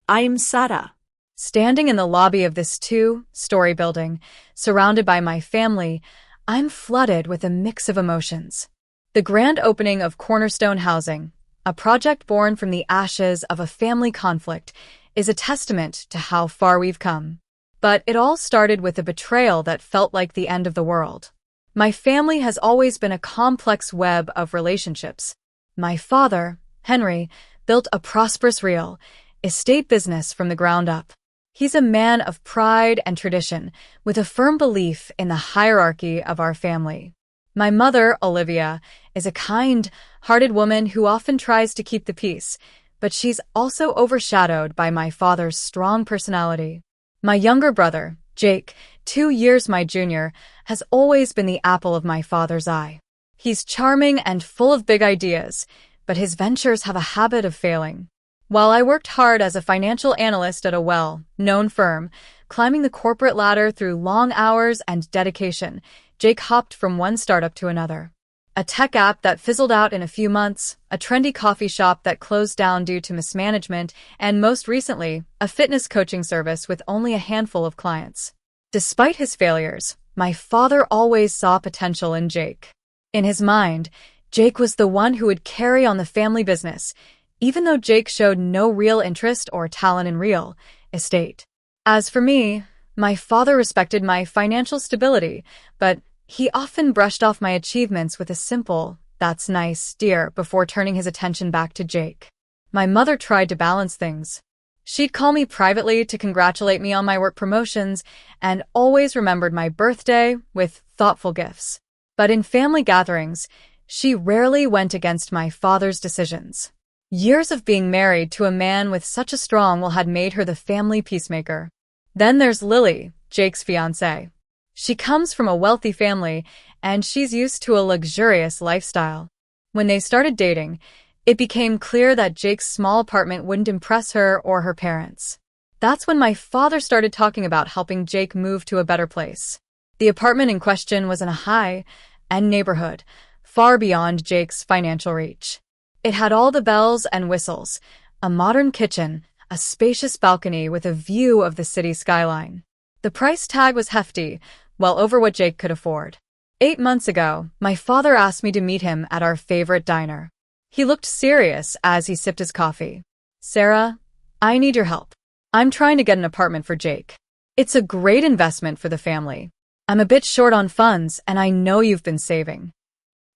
I'm Sarah. Standing in the lobby of this two-story building, surrounded by my family, I'm flooded with a mix of emotions. The grand opening of Cornerstone Housing, a project born from the ashes of a family conflict, is a testament to how far we've come. But it all started with a betrayal that felt like the end of the world. My family has always been a complex web of relationships. My father, Henry, built a prosperous real estate business from the ground up. He's a man of pride and tradition, with a firm belief in the hierarchy of our family. My mother, Olivia, is a kind-hearted woman who often tries to keep the peace, but she's also overshadowed by my father's strong personality. My younger brother, Jake, 2 years my junior, has always been the apple of my father's eye. He's charming and full of big ideas, but his ventures have a habit of failing. While I worked hard as a financial analyst at a well-known firm, climbing the corporate ladder through long hours and dedication, Jake hopped from one startup to another. A tech app that fizzled out in a few months, a trendy coffee shop that closed down due to mismanagement, and most recently, a fitness coaching service with only a handful of clients. Despite his failures, my father always saw potential in Jake. In his mind, Jake was the one who would carry on the family business, even though Jake showed no real interest or talent in real estate. As for me, my father respected my financial stability, but he often brushed off my achievements with a simple, "That's nice, dear," before turning his attention back to Jake. My mother tried to balance things. She'd call me privately to congratulate me on my work promotions and always remembered my birthday with thoughtful gifts. But in family gatherings, she rarely went against my father's decisions. Years of being married to a man with such a strong will had made her the family peacemaker. Then there's Lily, Jake's fiancée. She comes from a wealthy family, and she's used to a luxurious lifestyle. When they started dating, it became clear that Jake's small apartment wouldn't impress her or her parents. That's when my father started talking about helping Jake move to a better place. The apartment in question was in a high-end neighborhood, far beyond Jake's financial reach. It had all the bells and whistles, a modern kitchen, a spacious balcony with a view of the city skyline. The price tag was hefty, well over what Jake could afford. 8 months ago, my father asked me to meet him at our favorite diner. He looked serious as he sipped his coffee. "Sarah, I need your help. I'm trying to get an apartment for Jake. It's a great investment for the family. I'm a bit short on funds, and I know you've been saving."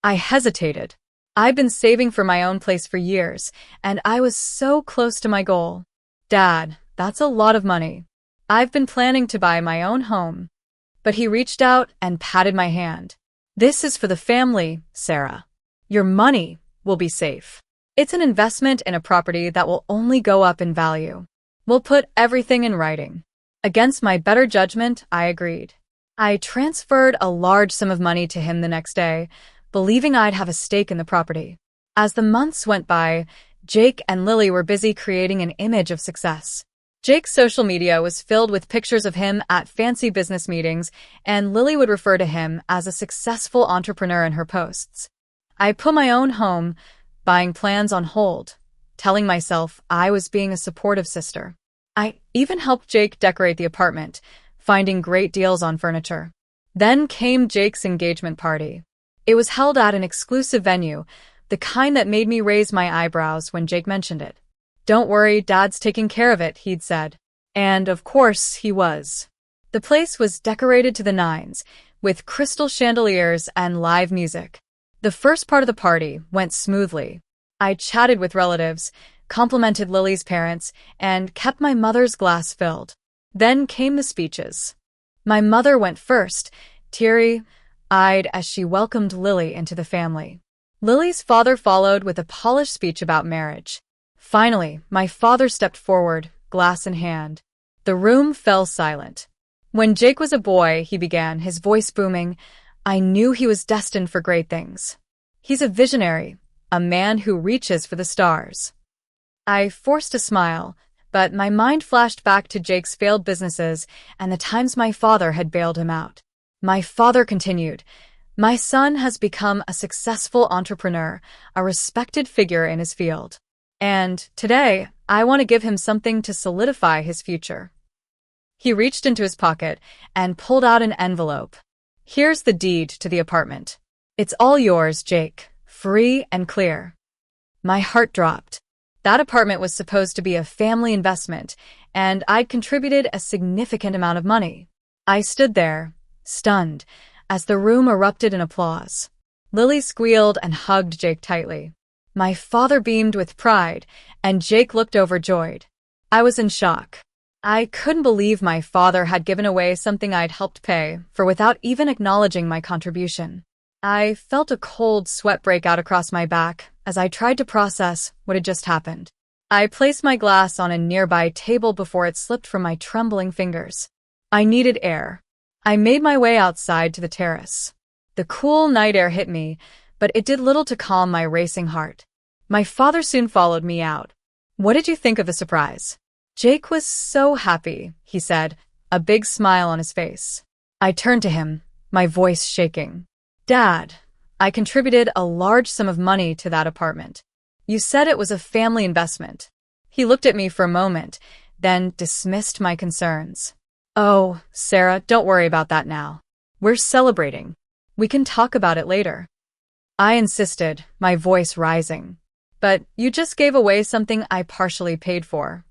I hesitated. I've been saving for my own place for years, and I was so close to my goal. "Dad, that's a lot of money. I've been planning to buy my own home." But he reached out and patted my hand. "This is for the family, Sarah. Your money will be safe. It's an investment in a property that will only go up in value. We'll put everything in writing." Against my better judgment, I agreed. I transferred a large sum of money to him the next day, believing I'd have a stake in the property. As the months went by, Jake and Lily were busy creating an image of success. Jake's social media was filled with pictures of him at fancy business meetings, and Lily would refer to him as a successful entrepreneur in her posts. I put my own home buying plans on hold, telling myself I was being a supportive sister. I even helped Jake decorate the apartment, finding great deals on furniture. Then came Jake's engagement party. It was held at an exclusive venue, the kind that made me raise my eyebrows when Jake mentioned it. "Don't worry, Dad's taking care of it," he'd said. And of course he was. The place was decorated to the nines, with crystal chandeliers and live music. The first part of the party went smoothly. I chatted with relatives, complimented Lily's parents, and kept my mother's glass filled. Then came the speeches. My mother went first, teary-eyed as she welcomed Lily into the family. Lily's father followed with a polished speech about marriage. Finally, my father stepped forward, glass in hand. The room fell silent. "When Jake was a boy," he began, his voice booming, "I knew he was destined for great things. He's a visionary, a man who reaches for the stars." I forced a smile, but my mind flashed back to Jake's failed businesses and the times my father had bailed him out. My father continued, "My son has become a successful entrepreneur, a respected figure in his field. And today, I want to give him something to solidify his future. He reached into his pocket and pulled out an envelope. Here's the deed to the apartment. It's all yours, Jake, free and clear. My heart dropped. That apartment was supposed to be a family investment, and I'd contributed a significant amount of money. I stood there, stunned, as the room erupted in applause. Lily squealed and hugged Jake tightly. My father beamed with pride, and Jake looked overjoyed. I was in shock. I couldn't believe my father had given away something I'd helped pay for without even acknowledging my contribution. I felt a cold sweat break out across my back as I tried to process what had just happened. I placed my glass on a nearby table before it slipped from my trembling fingers. I needed air. I made my way outside to the terrace. The cool night air hit me, but it did little to calm my racing heart. My father soon followed me out. What did you think of the surprise? Jake was so happy, he said, a big smile on his face. I turned to him, my voice shaking. Dad, I contributed a large sum of money to that apartment. You said it was a family investment. He looked at me for a moment, then dismissed my concerns. Oh, Sarah, don't worry about that now. We're celebrating. We can talk about it later. I insisted, my voice rising. But you just gave away something I partially paid for.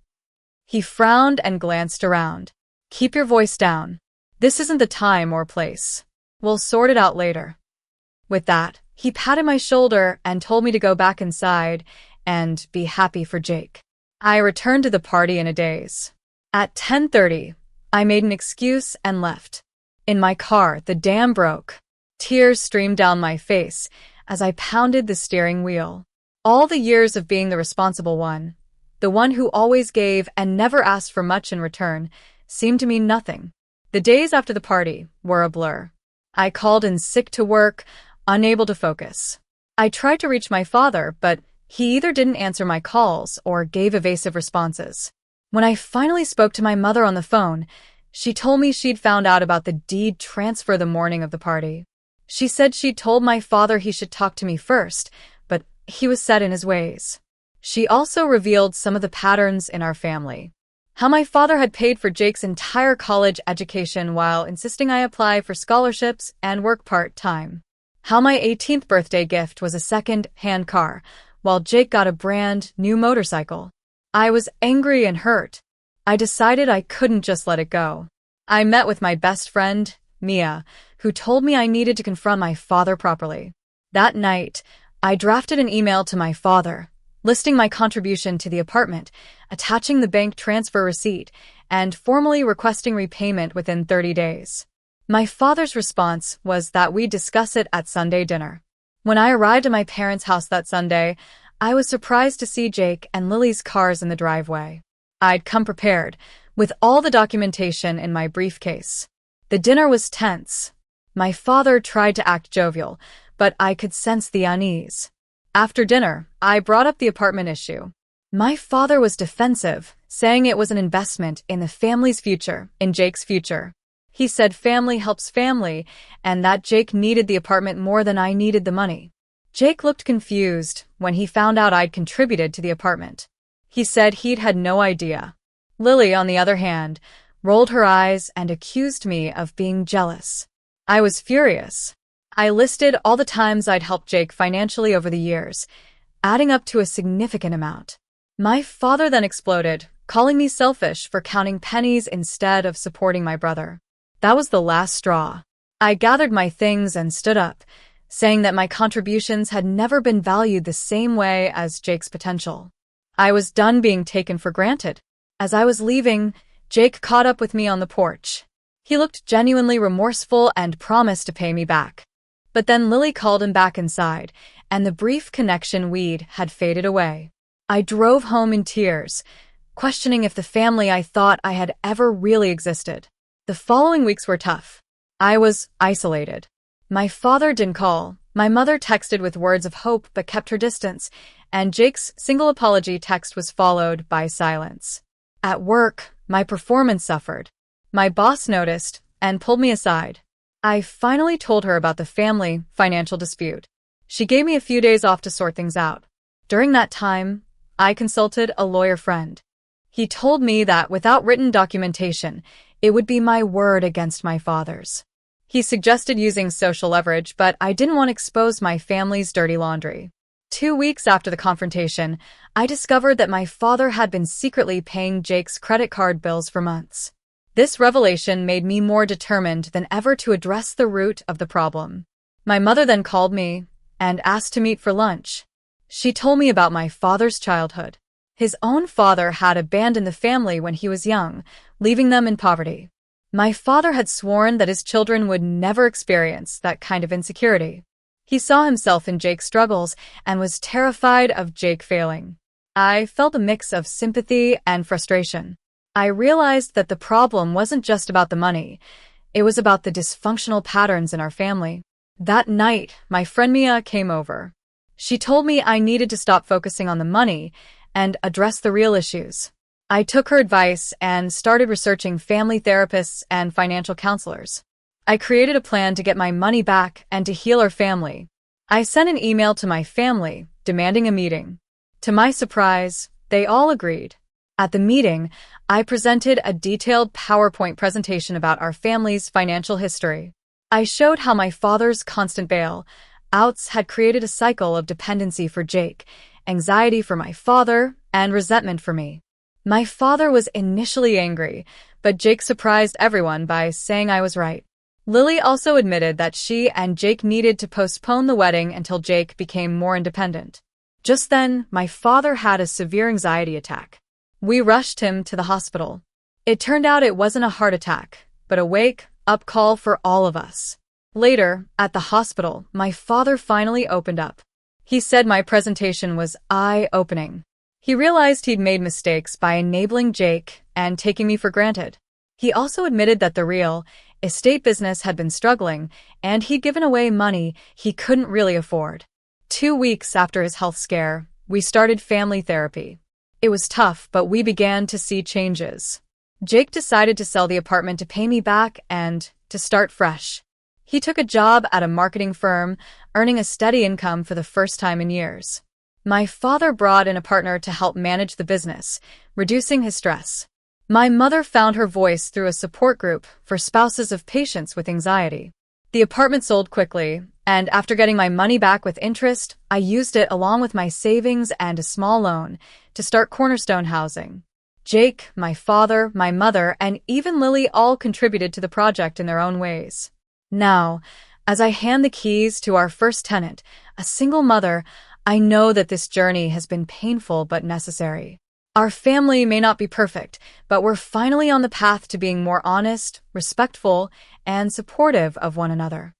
He frowned and glanced around. Keep your voice down. This isn't the time or place. We'll sort it out later. With that, he patted my shoulder and told me to go back inside and be happy for Jake. I returned to the party in a daze. At 10:30, I made an excuse and left. In my car, the dam broke. Tears streamed down my face as I pounded the steering wheel. All the years of being the responsible one, the one who always gave and never asked for much in return, seemed to mean nothing. The days after the party were a blur. I called in sick to work, unable to focus. I tried to reach my father, but he either didn't answer my calls or gave evasive responses. When I finally spoke to my mother on the phone, she told me she'd found out about the deed transfer the morning of the party. She said she'd told my father he should talk to me first, but he was set in his ways. She also revealed some of the patterns in our family. How my father had paid for Jake's entire college education while insisting I apply for scholarships and work part-time. How my 18th birthday gift was a second-hand car, while Jake got a brand new motorcycle. I was angry and hurt. I decided I couldn't just let it go. I met with my best friend, Mia, who told me I needed to confront my father properly. That night, I drafted an email to my father, listing my contribution to the apartment, attaching the bank transfer receipt, and formally requesting repayment within 30 days. My father's response was that we'd discuss it at Sunday dinner. When I arrived at my parents' house that Sunday, I was surprised to see Jake and Lily's cars in the driveway. I'd come prepared, with all the documentation in my briefcase. The dinner was tense. My father tried to act jovial, but I could sense the unease. After dinner, I brought up the apartment issue. My father was defensive, saying it was an investment in the family's future, in Jake's future. He said family helps family, and that Jake needed the apartment more than I needed the money. Jake looked confused when he found out I'd contributed to the apartment. He said he'd had no idea. Lily, on the other hand, rolled her eyes and accused me of being jealous. I was furious. I listed all the times I'd helped Jake financially over the years, adding up to a significant amount. My father then exploded, calling me selfish for counting pennies instead of supporting my brother. That was the last straw. I gathered my things and stood up, saying that my contributions had never been valued the same way as Jake's potential. I was done being taken for granted. As I was leaving, Jake caught up with me on the porch. He looked genuinely remorseful and promised to pay me back. But then Lily called him back inside, and the brief connection we'd had faded away. I drove home in tears, questioning if the family I thought I had ever really existed. The following weeks were tough. I was isolated. My father didn't call. My mother texted with words of hope but kept her distance, and Jake's single apology text was followed by silence. At work, my performance suffered. My boss noticed and pulled me aside. I finally told her about the family financial dispute. She gave me a few days off to sort things out. During that time, I consulted a lawyer friend. He told me that without written documentation, it would be my word against my father's. He suggested using social leverage, but I didn't want to expose my family's dirty laundry. 2 weeks after the confrontation, I discovered that my father had been secretly paying Jake's credit card bills for months. This revelation made me more determined than ever to address the root of the problem. My mother then called me and asked to meet for lunch. She told me about my father's childhood. His own father had abandoned the family when he was young, leaving them in poverty. My father had sworn that his children would never experience that kind of insecurity. He saw himself in Jake's struggles and was terrified of Jake failing. I felt a mix of sympathy and frustration. I realized that the problem wasn't just about the money. It was about the dysfunctional patterns in our family. That night, my friend Mia came over. She told me I needed to stop focusing on the money and address the real issues. I took her advice and started researching family therapists and financial counselors. I created a plan to get my money back and to heal our family. I sent an email to my family, demanding a meeting. To my surprise, they all agreed. At the meeting, I presented a detailed PowerPoint presentation about our family's financial history. I showed how my father's constant bailouts had created a cycle of dependency for Jake, anxiety for my father, and resentment for me. My father was initially angry, but Jake surprised everyone by saying I was right. Lily also admitted that she and Jake needed to postpone the wedding until Jake became more independent. Just then, my father had a severe anxiety attack. We rushed him to the hospital. It turned out it wasn't a heart attack, but a wake-up call for all of us. Later, at the hospital, my father finally opened up. He said my presentation was eye-opening. He realized he'd made mistakes by enabling Jake and taking me for granted. He also admitted that the real estate business had been struggling, and he'd given away money he couldn't really afford. 2 weeks after his health scare, we started family therapy. It was tough, but we began to see changes. Jake decided to sell the apartment to pay me back and to start fresh. He took a job at a marketing firm, earning a steady income for the first time in years. My father brought in a partner to help manage the business, reducing his stress. My mother found her voice through a support group for spouses of patients with anxiety. The apartment sold quickly, and after getting my money back with interest, I used it along with my savings and a small loan to start Cornerstone Housing. Jake, my father, my mother, and even Lily all contributed to the project in their own ways. Now, as I hand the keys to our first tenant, a single mother, I know that this journey has been painful but necessary. Our family may not be perfect, but we're finally on the path to being more honest, respectful, and supportive of one another.